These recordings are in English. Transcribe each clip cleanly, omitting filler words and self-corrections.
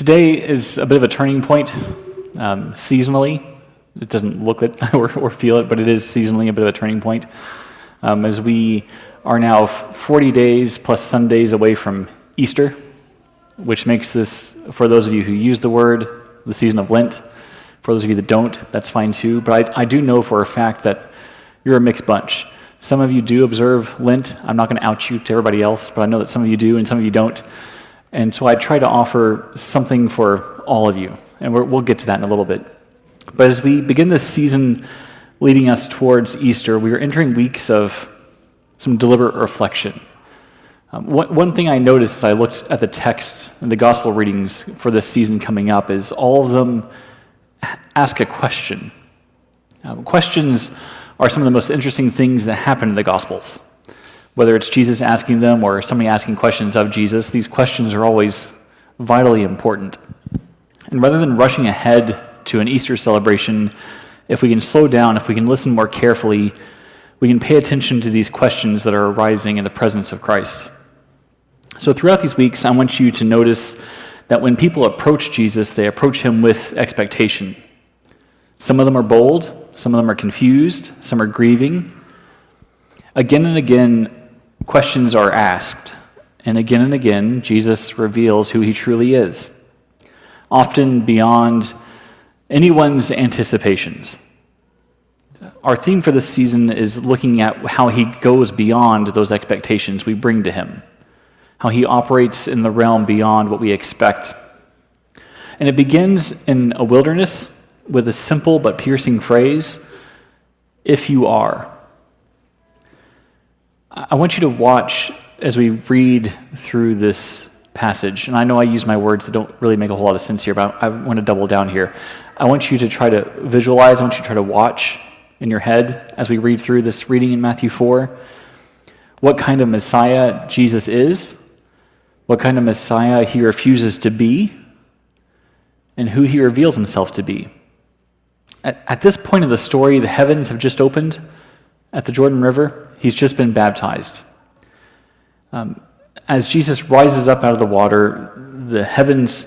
Today is a bit of a turning point seasonally. It doesn't look it or feel it, but it is seasonally a bit of a turning point as we are now 40 days plus Sundays away from Easter, which makes this, for those of you who use the word, the season of Lent. For those of you that don't, that's fine too. But I do know for a fact that you're a mixed bunch. Some of you do observe Lent. I'm not going to out you to everybody else, but I know that some of you do and some of you don't. And so I try to offer something for all of you, and we'll get to that in a little bit. But as we begin this season leading us towards Easter, we are entering weeks of some deliberate reflection. One thing I noticed as I looked at the text and the gospel readings for this season coming up is all of them ask a question. Questions are some of the most interesting things that happen in the Gospels. Whether it's Jesus asking them or somebody asking questions of Jesus, these questions are always vitally important. And rather than rushing ahead to an Easter celebration, if we can slow down, if we can listen more carefully, we can pay attention to these questions that are arising in the presence of Christ. So throughout these weeks, I want you to notice that when people approach Jesus, they approach him with expectation. Some of them are bold, some of them are confused, some are grieving. Again and again, questions are asked, and again, Jesus reveals who he truly is, often beyond anyone's anticipations. Our theme for this season is looking at how he goes beyond those expectations we bring to him, how he operates in the realm beyond what we expect. And it begins in a wilderness with a simple but piercing phrase, "If you are." I want you to watch as we read through this passage, and I know I use my words that don't really make a whole lot of sense here, but I want to double down here. I want you to try to visualize, I want you to try to watch in your head as we read through this reading in Matthew 4, what kind of Messiah Jesus is, what kind of Messiah he refuses to be, and who he reveals himself to be. At this point of the story, the heavens have just opened at the Jordan River. He's just been baptized. As Jesus rises up out of the water, the heavens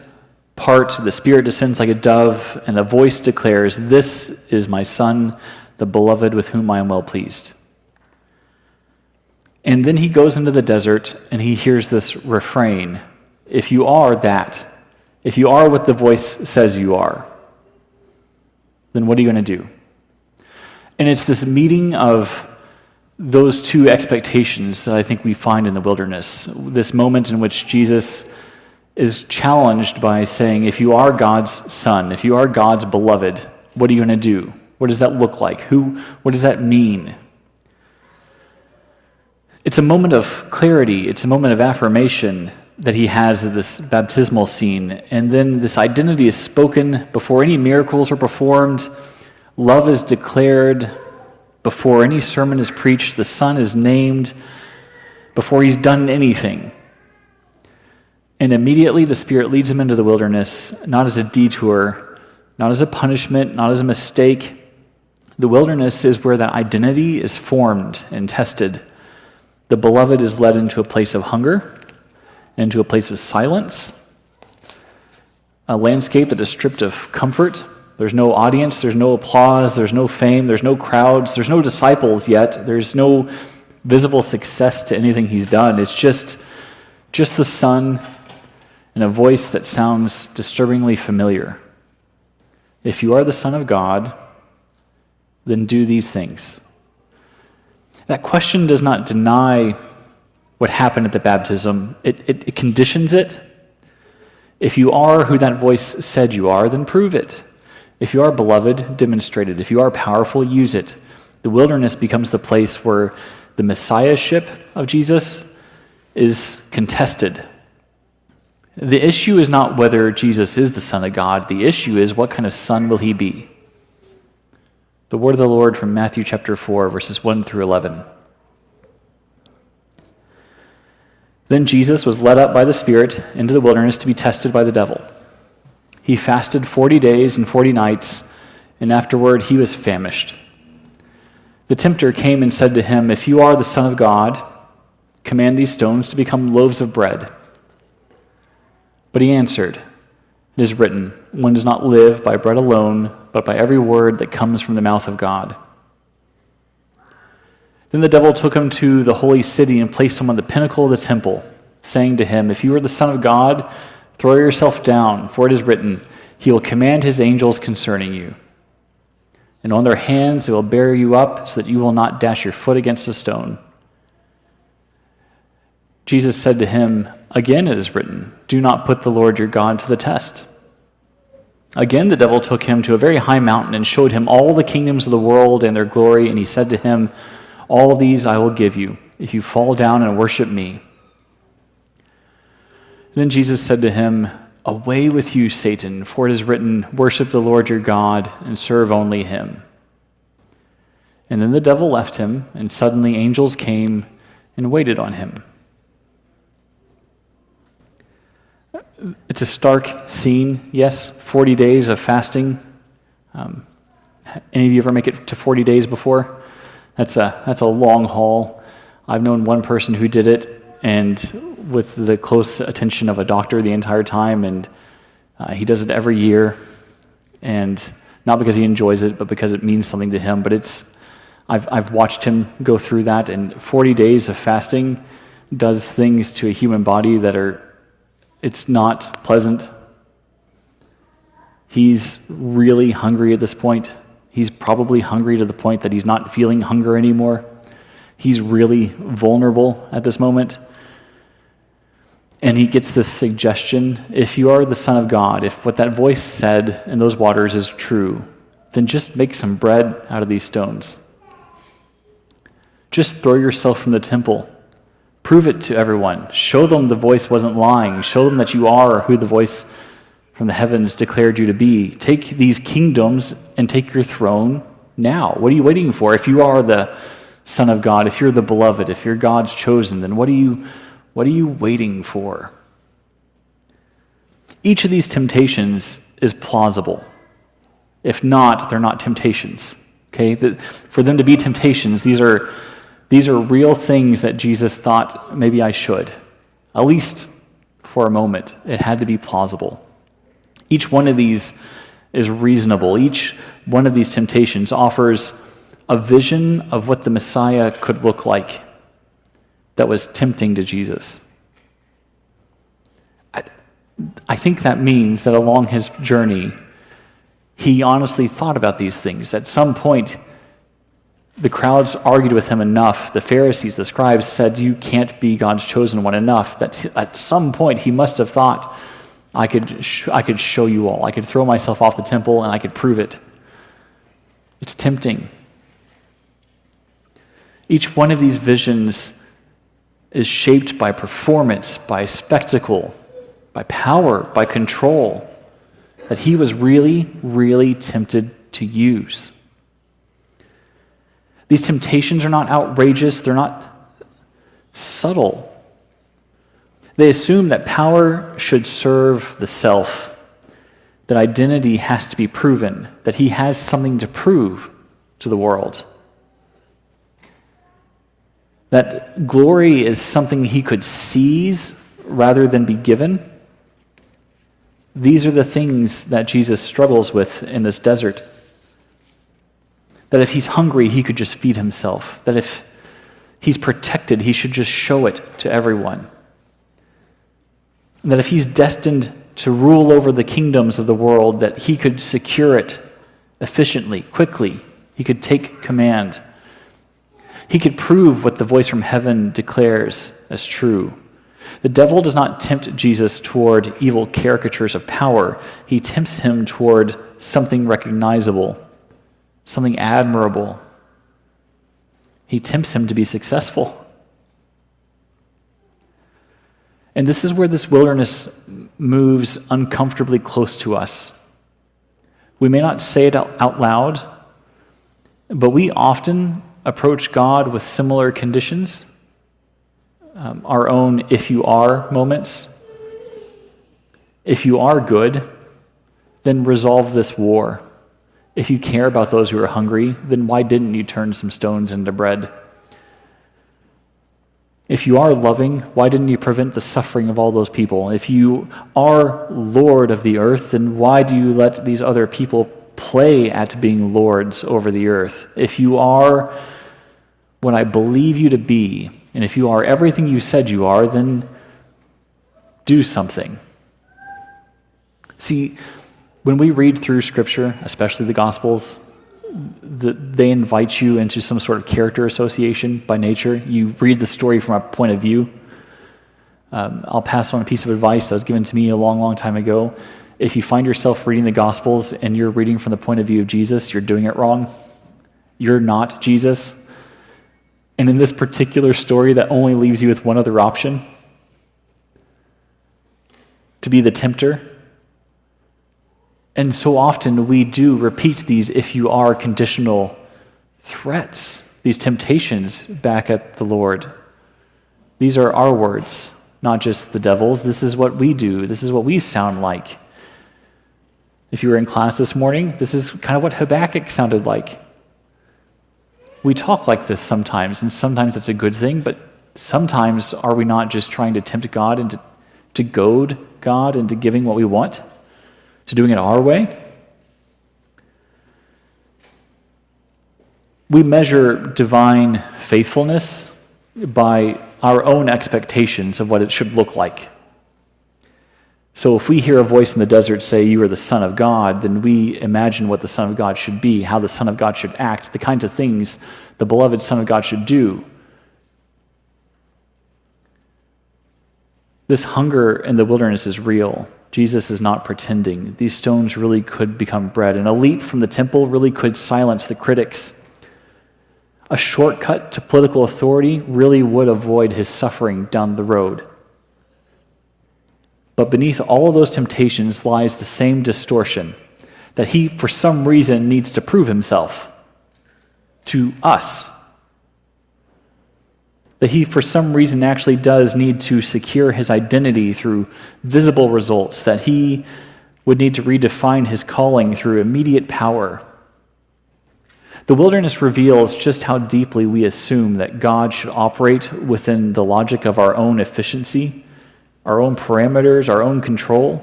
part, the Spirit descends like a dove, and the voice declares, "This is my Son, the beloved, with whom I am well pleased." And then he goes into the desert, and he hears this refrain, "If you are that, if you are what the voice says you are, then what are you going to do?" And it's this meeting of those two expectations that I think we find in the wilderness, this moment in which Jesus is challenged by saying, if you are God's son, if you are God's beloved, what are you going to do? What does that look like? What does that mean? It's a moment of clarity. It's a moment of affirmation that he has at this baptismal scene. And then this identity is spoken before any miracles are performed. Love is declared before any sermon is preached. The Son is named before he's done anything. And immediately the Spirit leads him into the wilderness, not as a detour, not as a punishment, not as a mistake. The wilderness is where that identity is formed and tested. The beloved is led into a place of hunger, into a place of silence, a landscape that is stripped of comfort. There's no audience, there's no applause, there's no fame, there's no crowds, there's no disciples yet, there's no visible success to anything he's done. It's just the Son and a voice that sounds disturbingly familiar. If you are the Son of God, then do these things. That question does not deny what happened at the baptism. It conditions it. If you are who that voice said you are, then prove it. If you are beloved, demonstrate it. If you are powerful, use it. The wilderness becomes the place where the messiahship of Jesus is contested. The issue is not whether Jesus is the Son of God. The issue is what kind of son will he be? The word of the Lord from Matthew chapter 4, verses 1 through 11. Then Jesus was led up by the Spirit into the wilderness to be tested by the devil. He fasted 40 days and 40 nights, and afterward he was famished. The tempter came and said to him, "If you are the Son of God, command these stones to become loaves of bread." But he answered, It is written, one does not live by bread alone, but by every word that comes from the mouth of God. Then the devil took him to the holy city and placed him on the pinnacle of the temple, saying to him, if you are the Son of God, throw yourself down, for it is written, he will command his angels concerning you. And on their hands they will bear you up so that you will not dash your foot against a stone. Jesus said to him, again it is written, do not put the Lord your God to the test. Again the devil took him to a very high mountain and showed him all the kingdoms of the world and their glory, and he said to him, all these I will give you, if you fall down and worship me. Then Jesus said to him, away with you, Satan, for it is written, worship the Lord your God and serve only him. And then the devil left him, and suddenly angels came and waited on him. It's a stark scene, yes, 40 days of fasting. Any of you ever make it to 40 days before? That's a long haul. I've known one person who did it, and with the close attention of a doctor the entire time, and he does it every year, and not because he enjoys it, but because it means something to him. But I've watched him go through that, and 40 days of fasting does things to a human body that it's not pleasant. He's really hungry at this point. He's probably hungry to the point that he's not feeling hunger anymore. He's really vulnerable at this moment. And he gets this suggestion, if you are the Son of God, if what that voice said in those waters is true, then just make some bread out of these stones. Just throw yourself from the temple. Prove it to everyone. Show them the voice wasn't lying. Show them that you are who the voice from the heavens declared you to be. Take these kingdoms and take your throne now. What are you waiting for? If you are the Son of God, if you're the beloved, if you're God's chosen, then what are you waiting for? Each of these temptations is plausible. If not, they're not temptations. Okay? For them to be temptations, these are real things that Jesus thought maybe I should. At least for a moment, it had to be plausible. Each one of these is reasonable. Each one of these temptations offers a vision of what the Messiah could look like that was tempting to Jesus. I think that means that along his journey, he honestly thought about these things. At some point, the crowds argued with him enough. The Pharisees, the scribes said, you can't be God's chosen one enough. That at some point he must have thought, I could show you all. I could throw myself off the temple and I could prove it. It's tempting. Each one of these visions is shaped by performance, by spectacle, by power, by control, that he was really, really tempted to use. These temptations are not outrageous, they're not subtle. They assume that power should serve the self, that identity has to be proven, that he has something to prove to the world, that glory is something he could seize rather than be given. These are the things that Jesus struggles with in this desert. That if he's hungry, he could just feed himself. That if he's protected, he should just show it to everyone. And that if he's destined to rule over the kingdoms of the world, that he could secure it efficiently, quickly. He could take command. He could prove what the voice from heaven declares as true. The devil does not tempt Jesus toward evil caricatures of power. He tempts him toward something recognizable, something admirable. He tempts him to be successful. And this is where this wilderness moves uncomfortably close to us. We may not say it out loud, but we often approach God with similar conditions, our own if you are moments. If you are good, then resolve this war. If you care about those who are hungry, then why didn't you turn some stones into bread? If you are loving, why didn't you prevent the suffering of all those people? If you are Lord of the earth, then why do you let these other people play at being lords over the earth? If you are what I believe you to be, and if you are everything you said you are, then do something. See, when we read through Scripture, especially the Gospels, they invite you into some sort of character association by nature. You read the story from a point of view. I'll pass on a piece of advice that was given to me a long, long time ago. If you find yourself reading the Gospels and you're reading from the point of view of Jesus, you're doing it wrong. You're not Jesus. And in this particular story, that only leaves you with one other option: to be the tempter. And so often we do repeat these "if you are" conditional threats, these temptations back at the Lord. These are our words, not just the devil's. This is what we do. This is what we sound like. If you were in class this morning, this is kind of what Habakkuk sounded like. We talk like this sometimes, and sometimes it's a good thing, but sometimes are we not just trying to tempt God and to goad God into giving what we want, to doing it our way? We measure divine faithfulness by our own expectations of what it should look like. So if we hear a voice in the desert say, "You are the Son of God," then we imagine what the Son of God should be, how the Son of God should act, the kinds of things the beloved Son of God should do. This hunger in the wilderness is real. Jesus is not pretending. These stones really could become bread, and a leap from the temple really could silence the critics. A shortcut to political authority really would avoid his suffering down the road. But beneath all of those temptations lies the same distortion, that he, for some reason, needs to prove himself to us. That he, for some reason, actually does need to secure his identity through visible results, that he would need to redefine his calling through immediate power. The wilderness reveals just how deeply we assume that God should operate within the logic of our own efficiency, our own parameters, our own control.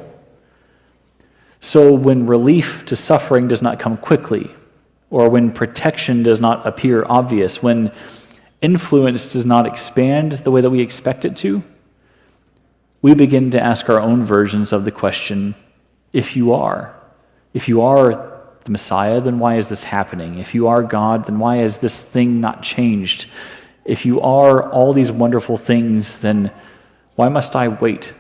So when relief to suffering does not come quickly, or when protection does not appear obvious, when influence does not expand the way that we expect it to, we begin to ask our own versions of the question, if you are the Messiah, then why is this happening? If you are God, then why is this thing not changed? If you are all these wonderful things, then why must I wait?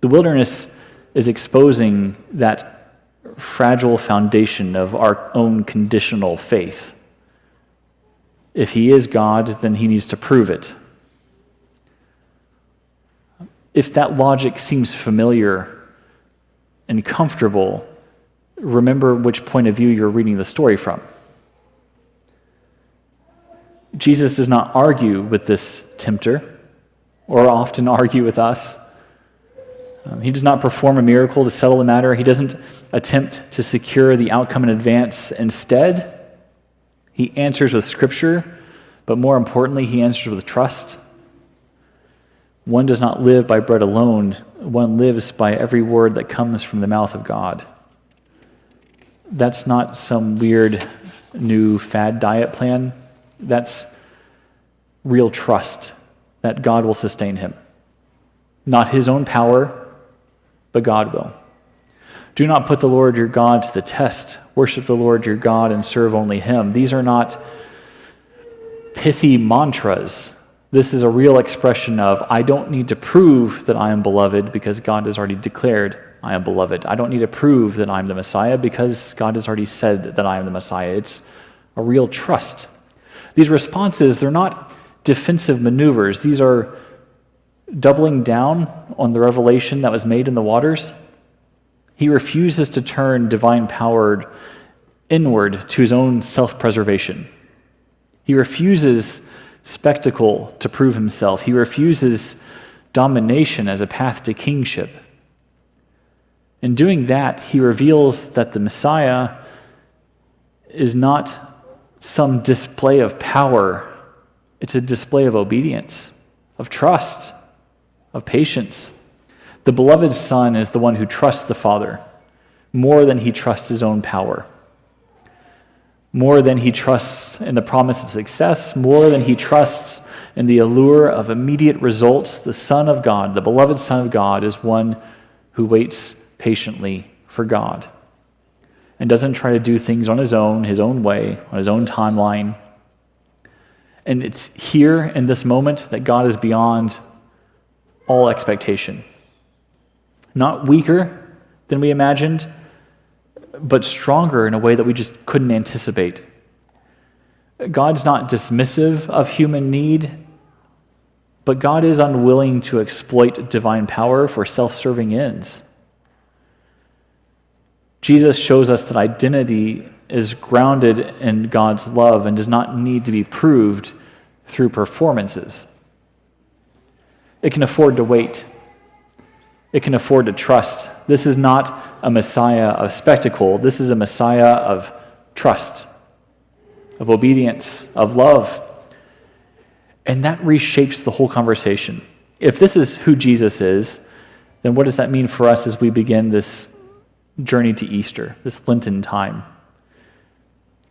The wilderness is exposing that fragile foundation of our own conditional faith. If he is God, then he needs to prove it. If that logic seems familiar and comfortable, remember which point of view you're reading the story from. Jesus does not argue with this tempter, or often argue with us. He does not perform a miracle to settle the matter. He doesn't attempt to secure the outcome in advance. Instead, he answers with Scripture, but more importantly, he answers with trust. One does not live by bread alone. One lives by every word that comes from the mouth of God. That's not some weird new fad diet plan. That's real trust that God will sustain him. Not his own power, but God will. Do not put the Lord your God to the test. Worship the Lord your God and serve only him. These are not pithy mantras. This is a real expression of, I don't need to prove that I am beloved because God has already declared I am beloved. I don't need to prove that I'm the Messiah because God has already said that I am the Messiah. It's a real trust. These responses, they're not defensive maneuvers. These are doubling down on the revelation that was made in the waters. He refuses to turn divine power inward to his own self-preservation. He refuses spectacle to prove himself. He refuses domination as a path to kingship. In doing that, he reveals that the Messiah is not some display of power It's a display of obedience, of trust, of patience. The beloved Son is the one who trusts the Father more than he trusts his own power, more than he trusts in the promise of success, more than he trusts in the allure of immediate results. The Son of God, the beloved Son of God, is one who waits patiently for God and doesn't try to do things on his own way, on his own timeline. And it's here in this moment that God is beyond all expectation. Not weaker than we imagined, but stronger in a way that we just couldn't anticipate. God's not dismissive of human need, but God is unwilling to exploit divine power for self-serving ends. Jesus shows us that identity is grounded in God's love and does not need to be proved through performances. It can afford to wait. It can afford to trust. This is not a Messiah of spectacle. This is a Messiah of trust, of obedience, of love. And that reshapes the whole conversation. If this is who Jesus is, then what does that mean for us as we begin this journey to Easter, this Lenten time?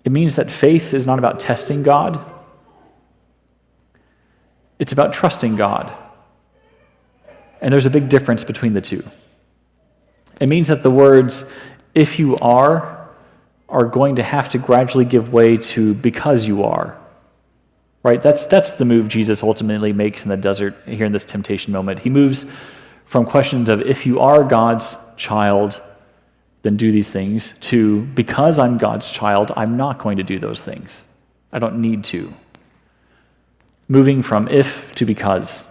It means that faith is not about testing God. It's about trusting God. And there's a big difference between the two. It means that the words, if you are going to have to gradually give way to because you are. Right? That's the move Jesus ultimately makes in the desert here in this temptation moment. He moves from questions of if you are God's child, then do these things, to because I'm God's child, I'm not going to do those things. I don't need to. Moving from if to because.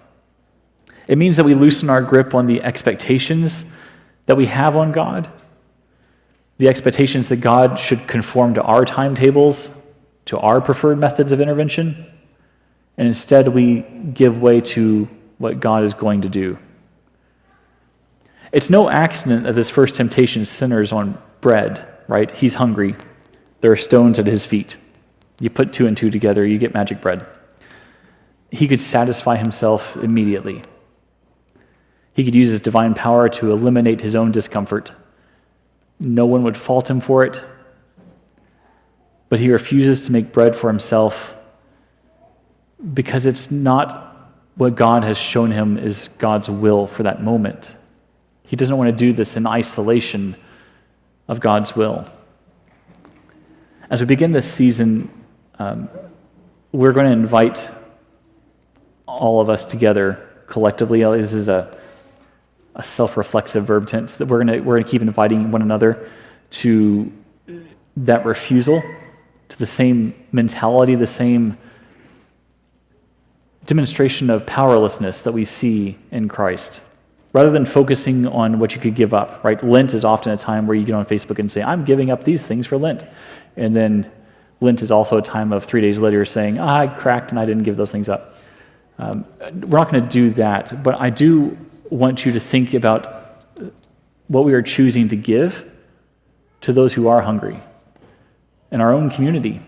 It means that we loosen our grip on the expectations that we have on God, the expectations that God should conform to our timetables, to our preferred methods of intervention, and instead we give way to what God is going to do. It's no accident that this first temptation centers on bread, right? He's hungry. There are stones at his feet. You put 2 and 2 together, you get magic bread. He could satisfy himself immediately. He could use his divine power to eliminate his own discomfort. No one would fault him for it. But he refuses to make bread for himself because it's not what God has shown him is God's will for that moment. He doesn't want to do this in isolation of God's will. As we begin this season, we're going to invite all of us together collectively. This is a self-reflexive verb tense that we're going to keep inviting one another to that refusal, to the same mentality, the same demonstration of powerlessness that we see in Christ. Rather than focusing on what you could give up, right? Lent is often a time where you get on Facebook and say, I'm giving up these things for Lent. And then Lent is also a time of 3 days later saying, I cracked and I didn't give those things up. We're not going to do that, but I do want you to think about what we are choosing to give to those who are hungry in our own community.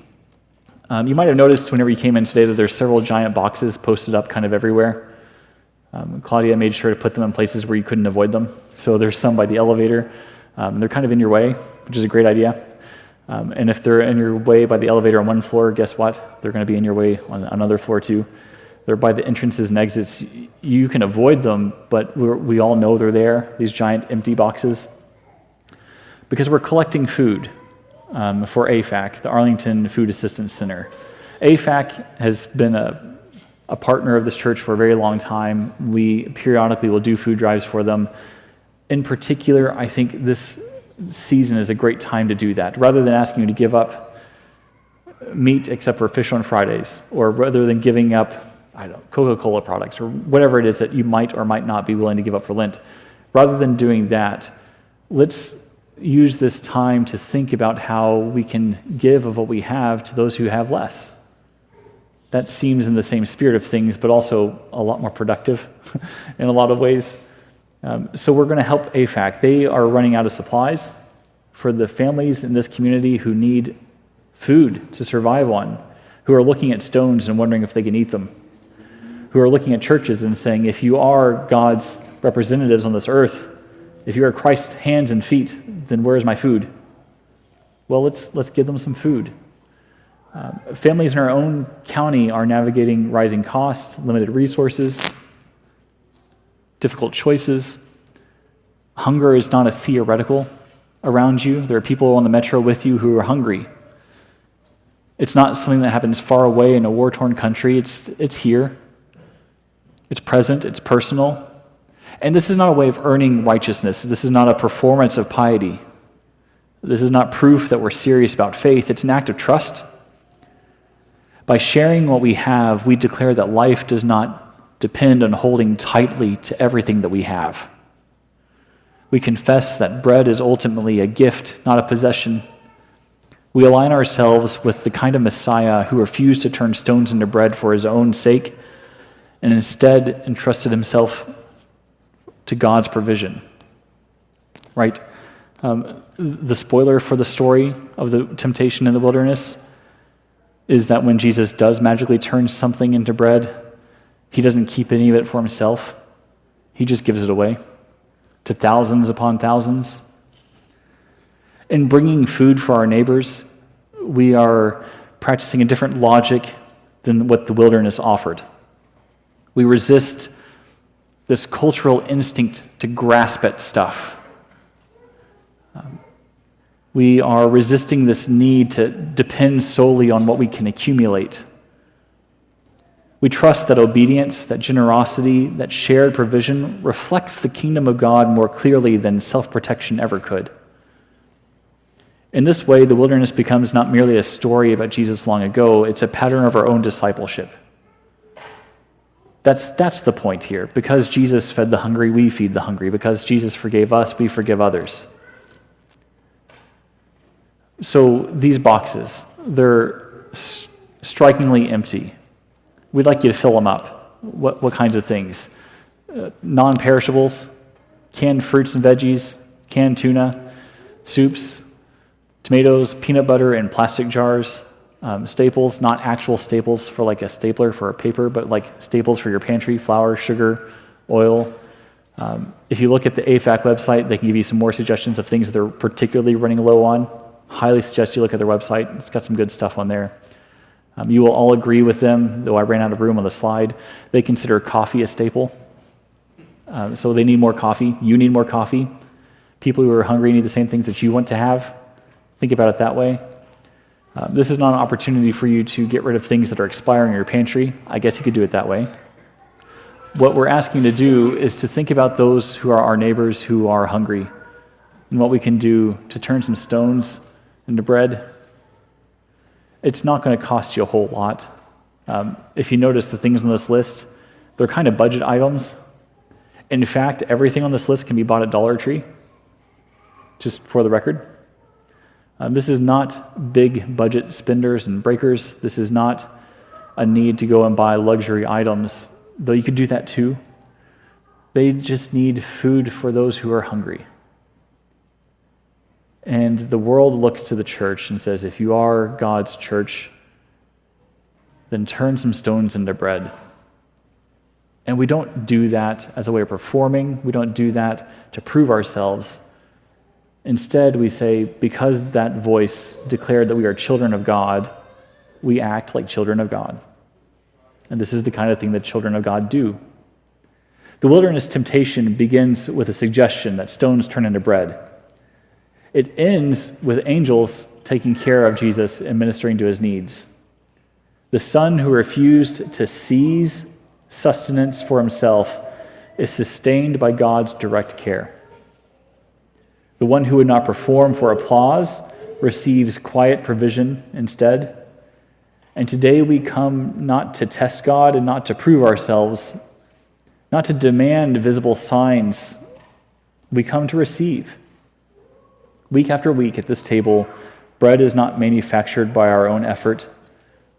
You might have noticed whenever you came in today that there's several giant boxes posted up kind of everywhere. Claudia made sure to put them in places where you couldn't avoid them. So there's some by the elevator. They're kind of in your way, which is a great idea. And if they're in your way by the elevator on one floor, guess what? They're going to be in your way on another floor too. They're by the entrances and exits. You can avoid them, but we all know they're there, these giant empty boxes, because we're collecting food for AFAC, the Arlington Food Assistance Center. AFAC has been a partner of this church for a very long time. We periodically will do food drives for them. In particular, I think this season is a great time to do that. Rather than asking you to give up meat except for fish on Fridays, or rather than giving up Coca-Cola products or whatever it is that you might or might not be willing to give up for Lent. Rather than doing that, let's use this time to think about how we can give of what we have to those who have less. That seems in the same spirit of things, but also a lot more productive in a lot of ways. So we're going to help AFAC. They are running out of supplies for the families in this community who need food to survive on. who are looking at stones and wondering if they can eat them, who are looking at churches and saying, if you are God's representatives on this earth, if you are Christ's hands and feet, then where is my food? Well, let's give them some food. Families in our own county are navigating rising costs, limited resources, difficult choices. Hunger is not a theoretical around you. There are people on the metro with you who are hungry. It's not something that happens far away in a war-torn country. It's here. It's present. It's personal. And this is not a way of earning righteousness. This is not a performance of piety. This is not proof that we're serious about faith. It's an act of trust. By sharing what we have, we declare that life does not depend on holding tightly to everything that we have. We confess that bread is ultimately a gift, not a possession. We align ourselves with the kind of Messiah who refused to turn stones into bread for his own sake and instead entrusted himself to God's provision. Right? The spoiler for the story of the temptation in the wilderness is that when Jesus does magically turn something into bread, he doesn't keep any of it for himself. He just gives it away to thousands upon thousands. In bringing food for our neighbors, we are practicing a different logic than what the wilderness offered. We resist this cultural instinct to grasp at stuff. We are resisting this need to depend solely on what we can accumulate. We trust that obedience, that generosity, that shared provision reflects the kingdom of God more clearly than self-protection ever could. In this way, the wilderness becomes not merely a story about Jesus long ago, it's a pattern of our own discipleship. That's the point here. Because Jesus fed the hungry, we feed the hungry. Because Jesus forgave us, we forgive others. So these boxes, they're strikingly empty. We'd like you to fill them up. What kinds of things? Non-perishables, canned fruits and veggies, canned tuna, soups, tomatoes, peanut butter in plastic jars, staples, not actual staples for like a stapler for a paper, but like staples for your pantry, flour, sugar, oil. If you look at the AFAC website, they can give you some more suggestions of things that they're particularly running low on. Highly suggest you look at their website. It's got some good stuff on there. You will all agree with them, though I ran out of room on the slide. They consider coffee a staple. So they need more coffee. You need more coffee. People who are hungry need the same things that you want to have. Think about it that way. This is not an opportunity for you to get rid of things that are expiring in your pantry. I guess you could do it that way. What we're asking to do is to think about those who are our neighbors who are hungry and what we can do to turn some stones into bread. It's not going to cost you a whole lot. If you notice the things on this list, they're kind of budget items. In fact, everything on this list can be bought at Dollar Tree, just for the record. This is not big budget spenders and breakers. This is not a need to go and buy luxury items, though you could do that too. They just need food for those who are hungry. And the world looks to the church and says, if you are God's church, then turn some stones into bread. And we don't do that as a way of performing. We don't do that to prove ourselves. Instead, we say, because that voice declared that we are children of God, we act like children of God. And this is the kind of thing that children of God do. The wilderness temptation begins with a suggestion that stones turn into bread. It ends with angels taking care of Jesus and ministering to his needs. The son who refused to seize sustenance for himself is sustained by God's direct care. The one who would not perform for applause receives quiet provision instead. And today we come not to test God and not to prove ourselves, not to demand visible signs. We come to receive. Week after week at this table, bread is not manufactured by our own effort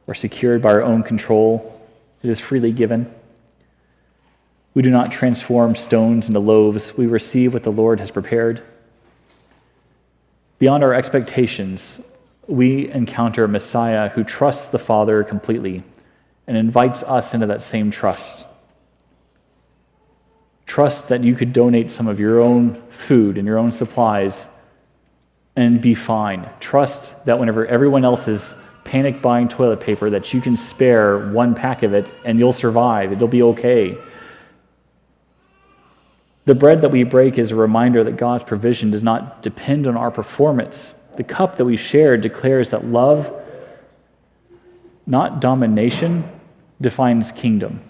or secured by our own control. It is freely given. We do not transform stones into loaves. We receive what the Lord has prepared. Beyond our expectations, we encounter a Messiah who trusts the Father completely and invites us into that same trust. Trust that you could donate some of your own food and your own supplies and be fine. Trust that whenever everyone else is panic buying toilet paper, that you can spare one pack of it and you'll survive. It'll be okay. The bread that we break is a reminder that God's provision does not depend on our performance. The cup that we share declares that love, not domination, defines kingdom.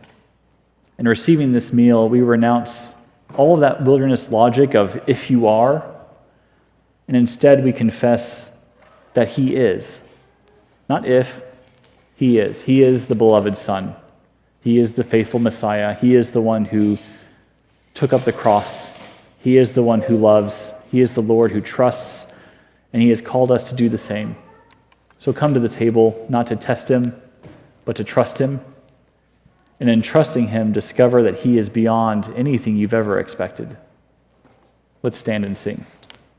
In receiving this meal, we renounce all of that wilderness logic of if you are, and instead we confess that He is. Not if, He is. He is the beloved Son. He is the faithful Messiah. He is the one who took up the cross. He is the one who loves. He is the Lord who trusts, and He has called us to do the same. So come to the table, not to test Him, but to trust Him. And in trusting Him, discover that He is beyond anything you've ever expected. Let's stand and sing.